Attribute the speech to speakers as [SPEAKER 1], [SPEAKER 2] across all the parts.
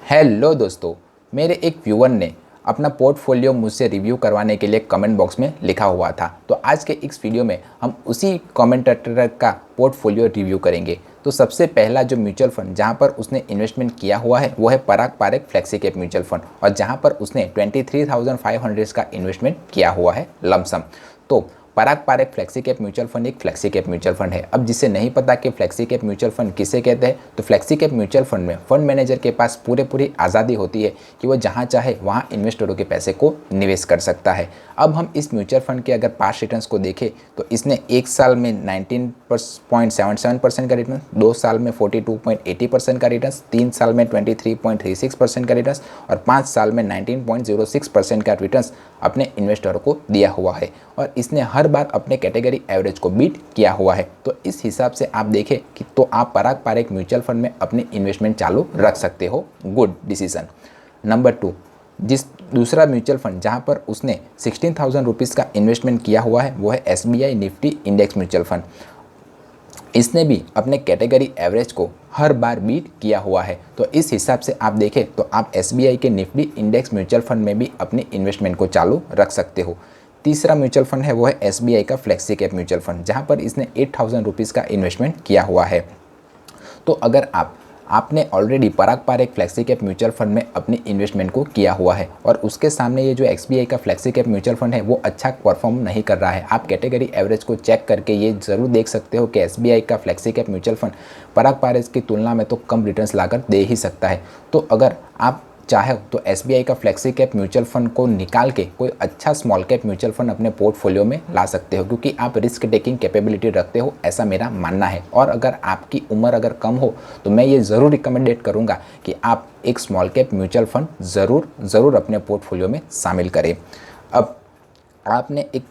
[SPEAKER 1] Hello दोस्तों, मेरे एक व्यूअर ने अपना पोर्टफोलियो मुझसे रिव्यू करवाने के लिए कमेंट बॉक्स में लिखा हुआ था। तो आज के इस वीडियो में हम उसी कमेंटेटर का पोर्टफोलियो रिव्यू करेंगे। तो सबसे पहला जो म्यूचुअल फंड जहां पर उसने इन्वेस्टमेंट किया हुआ है वो है Parag Parikh flexi cap mutual fund, और जहां पर उसने 23,500 का इन्वेस्टमेंट किया हुआ है लमसम। तो Parag Parikh flexi cap mutual fund एक फ्लेक्सी कैप म्यूचुअल फंड है। अब जिसे नहीं पता कि फ्लेक्सी कैप म्यूचुअल फंड किसे कहते हैं, तो फ्लेक्सी कैप म्यूचुअल फंड में फंड मैनेजर के पास पूरी आज़ादी होती है कि वो जहां चाहे वहां इन्वेस्टरों के पैसे को निवेश कर सकता है। अब हम इस म्यूचुअल फंड के अगर पास्ट रिटर्न्स को देखें तो इसने एक साल में 19.77% का रिटर्न, 2 साल में 42.80% का रिटर्न, 3 साल में 23.36% का रिटर्न और 5 साल में 19.06% का रिटर्न अपने इन्वेस्टरों को दिया हुआ है। और इसने हर बार अपने कैटेगरी एवरेज को बीट किया हुआ है। तो इस हिसाब से आप देखें कि तो आप पराग पारेख म्यूचुअल फंड में अपनी इन्वेस्टमेंट चालू रख सकते हो। Good decision. नंबर 2, जिस दूसरा म्यूचुअल फंड जहां पर उसने 16,000 रुपीज़ का इन्वेस्टमेंट किया हुआ है वो है SBI Nifty index mutual fund. इसने भी अपने कैटेगरी एवरेज को हर बार बीट किया हुआ है। तो इस हिसाब से आप देखें तो आप SBI के निफ्टी इंडेक्स म्यूचुअल फंड में भी अपनी इन्वेस्टमेंट को चालू रख सकते हो। तीसरा म्यूचुअल फंड है वो है SBI का फ्लेक्सी कैप म्यूचुअल फंड, जहां पर इसने 8,000 रुपीज़ का इन्वेस्टमेंट किया हुआ है। तो अगर आपने already Parag Parikh flexi cap mutual fund में अपनी इन्वेस्टमेंट को किया हुआ है और उसके सामने ये जो SBI का फ्लेक्सी कैप म्यूचुअल फंड है वो अच्छा परफॉर्म नहीं कर रहा है, आप कैटेगरी एवरेज को चेक करके ये ज़रूर देख सकते हो कि SBI का फ्लेक्सी कैप म्यूचुअल फंड पराग पारेख की तुलना में तो कम रिटर्न्स लाकर दे ही सकता है। तो अगर आप चाहे तो SBI का फ्लेक्सी कैप म्यूचुअल फंड को निकाल के कोई अच्छा स्मॉल कैप म्यूचुअल फंड अपने पोर्टफोलियो में ला सकते हो, क्योंकि आप रिस्क टेकिंग कैपेबिलिटी रखते हो, ऐसा मेरा मानना है। और अगर आपकी उम्र अगर कम हो तो मैं ये ज़रूर रिकमेंडेड करूँगा कि आप एक स्मॉल कैप म्यूचुअल फंड ज़रूर अपने पोर्टफोलियो में शामिल करें। अब आपने एक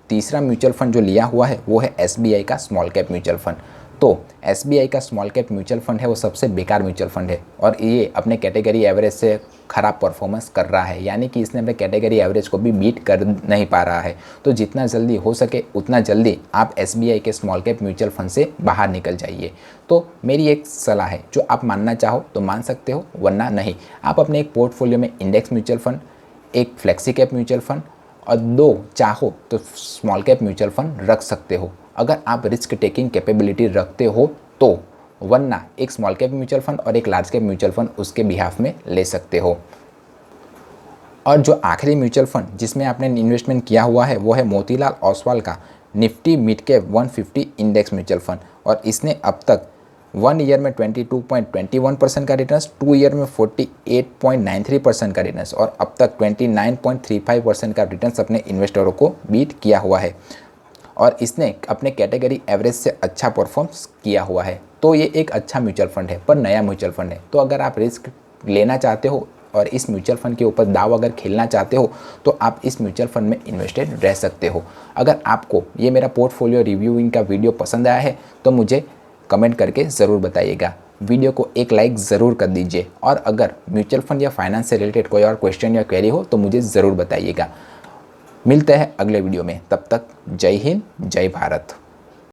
[SPEAKER 1] तीसरा म्यूचुअल फंड जो लिया हुआ है वो है SBI का स्मॉल कैप म्यूचुअल फंड। तो SBI का स्मॉल कैप म्यूचुअल फंड है वो सबसे बेकार म्यूचुअल फंड है और ये अपने कैटेगरी एवरेज से ख़राब परफॉर्मेंस कर रहा है, यानी कि इसने अपने कैटेगरी एवरेज को भी बीट कर नहीं पा रहा है। तो जितना जल्दी हो सके उतना जल्दी आप SBI के स्मॉल कैप म्यूचुअल फंड से बाहर निकल जाइए। तो मेरी एक सलाह है, जो आप मानना चाहो तो मान सकते हो, वरना नहीं। आप अपने एक पोर्टफोलियो में इंडेक्स म्यूचुअल फंड, एक फ्लेक्सी कैप म्यूचुअल फंड और 2 चाहो तो स्मॉल कैप म्यूचुअल फंड रख सकते हो, अगर आप रिस्क टेकिंग कैपेबिलिटी रखते हो तो। वरना एक स्मॉल कैप म्यूचुअल फंड और एक लार्ज कैप म्यूचुअल फंड उसके बिहाफ में ले सकते हो। और जो आखिरी म्यूचुअल फंड जिसमें आपने इन्वेस्टमेंट किया हुआ है वो है मोतीलाल ओसवाल का Nifty mid cap 150 index mutual fund, और इसने अब तक 1 ईयर में 22.21% का रिटर्न, 2 ईयर में 48.93% का रिटर्न और अब तक 29.35% का रिटर्न अपने इन्वेस्टरों को बीट किया हुआ है। और इसने अपने कैटेगरी एवरेज से अच्छा परफॉर्म्स किया हुआ है। तो ये एक अच्छा म्यूचुअल फंड है, पर नया म्यूचुअल फंड है। तो अगर आप रिस्क लेना चाहते हो और इस म्यूचुअल फंड के ऊपर दाव अगर खेलना चाहते हो तो आप इस म्यूचुअल फंड में इन्वेस्टेड रह सकते हो। अगर आपको ये मेरा पोर्टफोलियो रिव्यूइंग का वीडियो पसंद आया है तो मुझे कमेंट करके ज़रूर बताइएगा। वीडियो को एक लाइक ज़रूर कर दीजिए, और अगर म्यूचुअल फंड या फाइनेंस से रिलेटेड कोई और क्वेश्चन या क्वेरी हो तो मुझे ज़रूर बताइएगा। मिलते हैं अगले वीडियो में, तब तक जय हिंद, जय भारत।